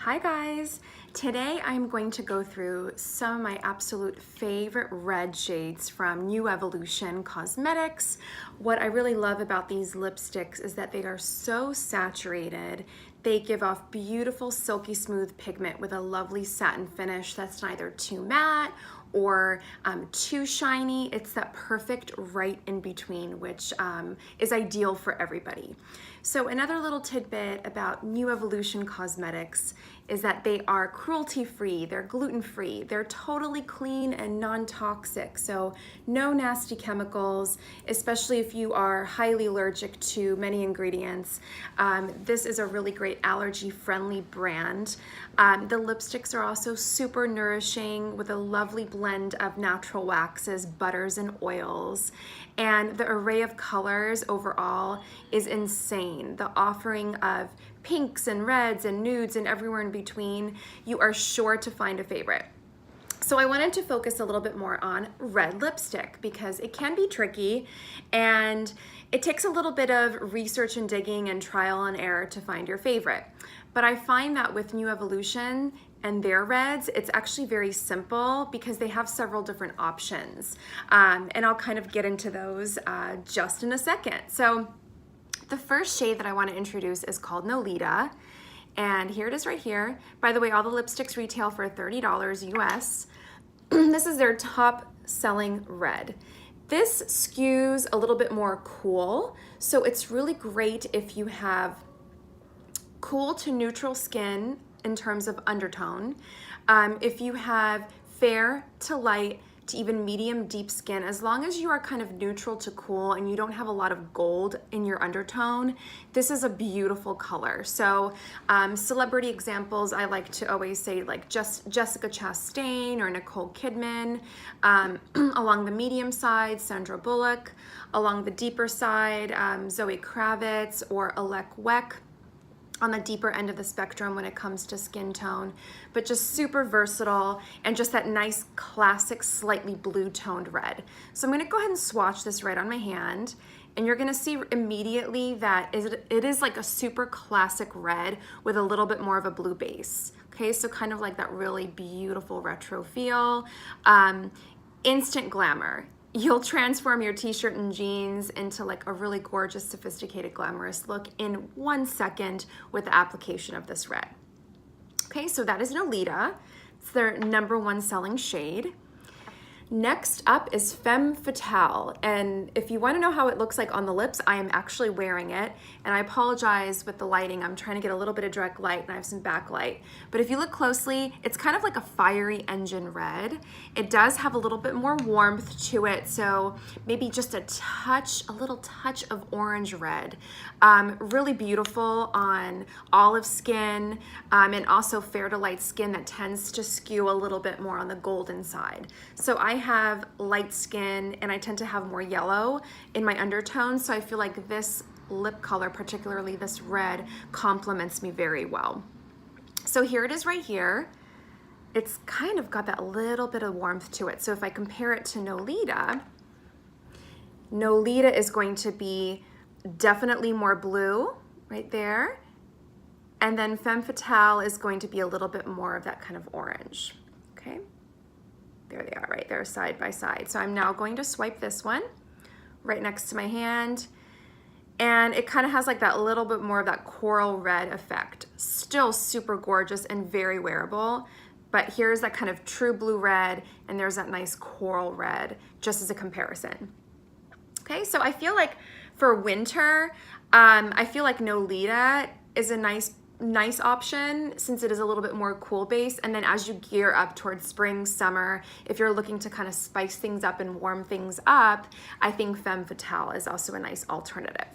Hi guys! Today I'm going to go through some of my absolute favorite red shades from New Evolution Cosmetics. What I really love about these lipsticks is that they are so saturated. They give off beautiful silky smooth pigment with a lovely satin finish that's neither too matte or too shiny. It's that perfect right in between, which is ideal for everybody. So another little tidbit about New Evolution Cosmetics is that they are cruelty-free, they're gluten-free, they're totally clean and non-toxic, so no nasty chemicals, especially if you are highly allergic to many ingredients. This is a really great allergy-friendly brand. The lipsticks are also super nourishing with a lovely blend of natural waxes, butters, and oils. And the array of colors overall is insane. The offering of pinks and reds and nudes and everywhere in between, you are sure to find a favorite. So I wanted to focus a little bit more on red lipstick because it can be tricky and it takes a little bit of research and digging and trial and error to find your favorite. But I find that with New Evolution and their reds, it's actually very simple because they have several different options. And I'll kind of get into those just in a second. So the first shade that I want to introduce is called Nolita. And here it is right here. By the way, all the lipsticks retail for $30 US. This is their top selling red. This skews a little bit more cool. So it's really great if you have cool to neutral skin in terms of undertone. If you have fair to light to even medium deep skin, as long as you are kind of neutral to cool and you don't have a lot of gold in your undertone, this is a beautiful color. So celebrity examples, I like to always say like Jessica Chastain or Nicole Kidman. Along the medium side, Sandra Bullock. Along the deeper side, Zoe Kravitz or Alec Weck. On the deeper end of the spectrum when it comes to skin tone, but just super versatile and just that nice classic slightly blue toned red. So I'm gonna go ahead and swatch this right on my hand, and you're gonna see immediately that it is like a super classic red with a little bit more of a blue base. Okay, so kind of like that really beautiful retro feel. Instant glamour. You'll transform your t-shirt and jeans into like a really gorgeous, sophisticated, glamorous look in 1 second with the application of this red. Okay, so that is Nolita. It's their #1 selling shade. Next up is Femme Fatale, and if you want to know how it looks like on the lips, I am actually wearing it, and I apologize with the lighting. I'm trying to get a little bit of direct light, and I have some backlight. But if you look closely, it's kind of like a fiery engine red. It does have a little bit more warmth to it, so maybe just a little touch of orange red. Really beautiful on olive skin, and also fair to light skin that tends to skew a little bit more on the golden side. So I have light skin and I tend to have more yellow in my undertones, so I feel like this lip color, particularly this red, complements me very well. So here it is right here. It's kind of got that little bit of warmth to it. So if I compare it to Nolita, Nolita is going to be definitely more blue right there. And then Femme Fatale is going to be a little bit more of that kind of orange, okay? There they are right there side by side. So I'm now going to swipe this one right next to my hand. And it kind of has like that little bit more of that coral red effect. Still super gorgeous and very wearable. But here's that kind of true blue red, and there's that nice coral red, just as a comparison. Okay, so I feel like for winter, I feel like Nolita is a nice option since it is a little bit more cool base. And then as you gear up towards spring, summer, if you're looking to kind of spice things up and warm things up, I think Femme Fatale is also a nice alternative.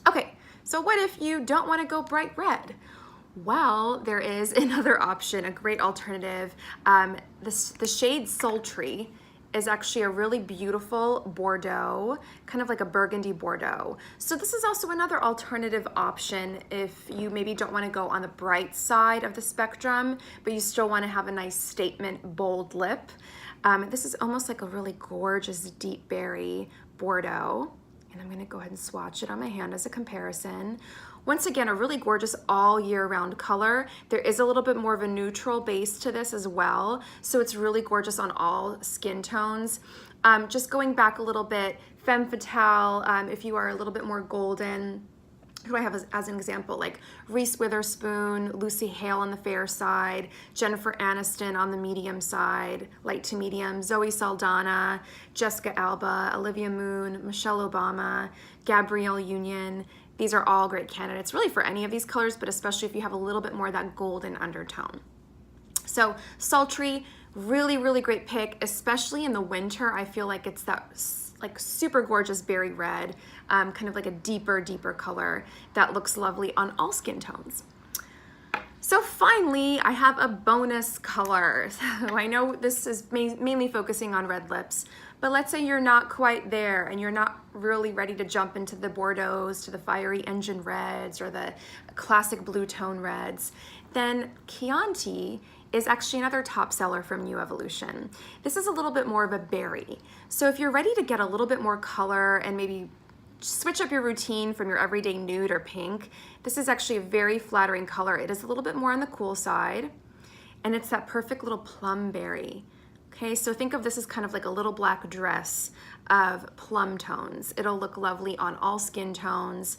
Okay, so what if you don't want to go bright red? Well, there is another option, a great alternative. The shade Sultry is actually a really beautiful Bordeaux, kind of like a burgundy Bordeaux. So this is also another alternative option if you maybe don't want to go on the bright side of the spectrum, but you still want to have a nice statement, bold lip. This is almost like a really gorgeous deep berry Bordeaux. And I'm gonna go ahead and swatch it on my hand as a comparison. Once again, a really gorgeous all year round color. There is a little bit more of a neutral base to this as well, so it's really gorgeous on all skin tones. Just going back a little bit, Femme Fatale, if you are a little bit more golden, who I have as an example, like Reese Witherspoon, Lucy Hale on the fair side, Jennifer Aniston on the medium side, light to medium, Zoe Saldana, Jessica Alba, Olivia Munn, Michelle Obama, Gabrielle Union. These are all great candidates really for any of these colors, but especially if you have a little bit more of that golden undertone. So Sultry, really, really great pick, especially in the winter. I feel like it's that like super gorgeous berry red, kind of like a deeper color that looks lovely on all skin tones. So finally, I have a bonus color. So I know this is mainly focusing on red lips, but let's say you're not quite there and you're not really ready to jump into the Bordeauxs, to the fiery engine reds or the classic blue tone reds, then Chianti is actually another top seller from New Evolution. This is a little bit more of a berry. So if you're ready to get a little bit more color and maybe switch up your routine from your everyday nude or pink, this is actually a very flattering color. It is a little bit more on the cool side, and it's that perfect little plum berry. Okay, so think of this as kind of like a little black dress of plum tones. It'll look lovely on all skin tones.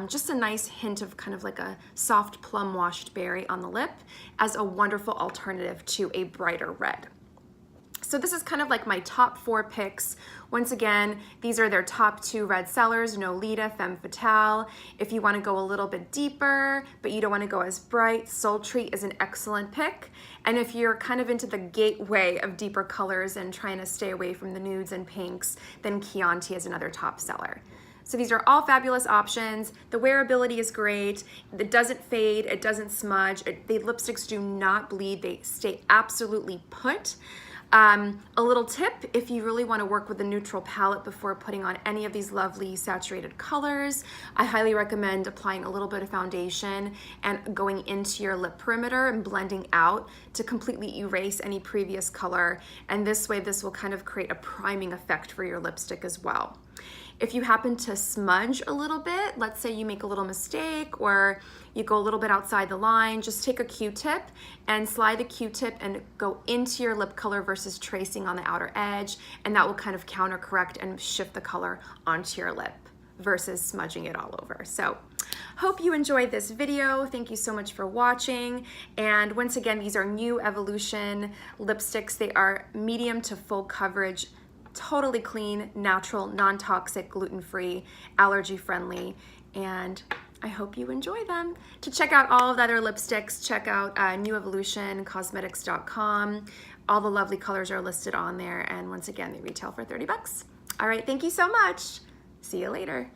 Just a nice hint of kind of like a soft plum washed berry on the lip as a wonderful alternative to a brighter red. So this is kind of like my top 4 picks. Once again, these are their top 2 red sellers, Nolita, Femme Fatale. If you want to go a little bit deeper, but you don't want to go as bright, Sultry is an excellent pick. And if you're kind of into the gateway of deeper colors and trying to stay away from the nudes and pinks, then Chianti is another top seller. So these are all fabulous options. The wearability is great. It doesn't fade, it doesn't smudge. The lipsticks do not bleed, they stay absolutely put. A little tip, if you really want to work with a neutral palette before putting on any of these lovely saturated colors, I highly recommend applying a little bit of foundation and going into your lip perimeter and blending out to completely erase any previous color. And this way, this will kind of create a priming effect for your lipstick as well. If you happen to smudge a little bit, let's say you make a little mistake or you go a little bit outside the line, just take a Q-tip and slide the Q-tip and go into your lip color versus tracing on the outer edge, and that will kind of counter correct and shift the color onto your lip versus smudging it all over. So hope you enjoyed this video. Thank you so much for watching. And once again, these are New Evolution lipsticks. They are medium to full coverage, totally clean, natural, non-toxic, gluten-free, allergy-friendly, and I hope you enjoy them. To check out all of the other lipsticks, check out newevolutioncosmetics.com. All the lovely colors are listed on there, and once again, they retail for 30 bucks. All right, thank you so much. See you later.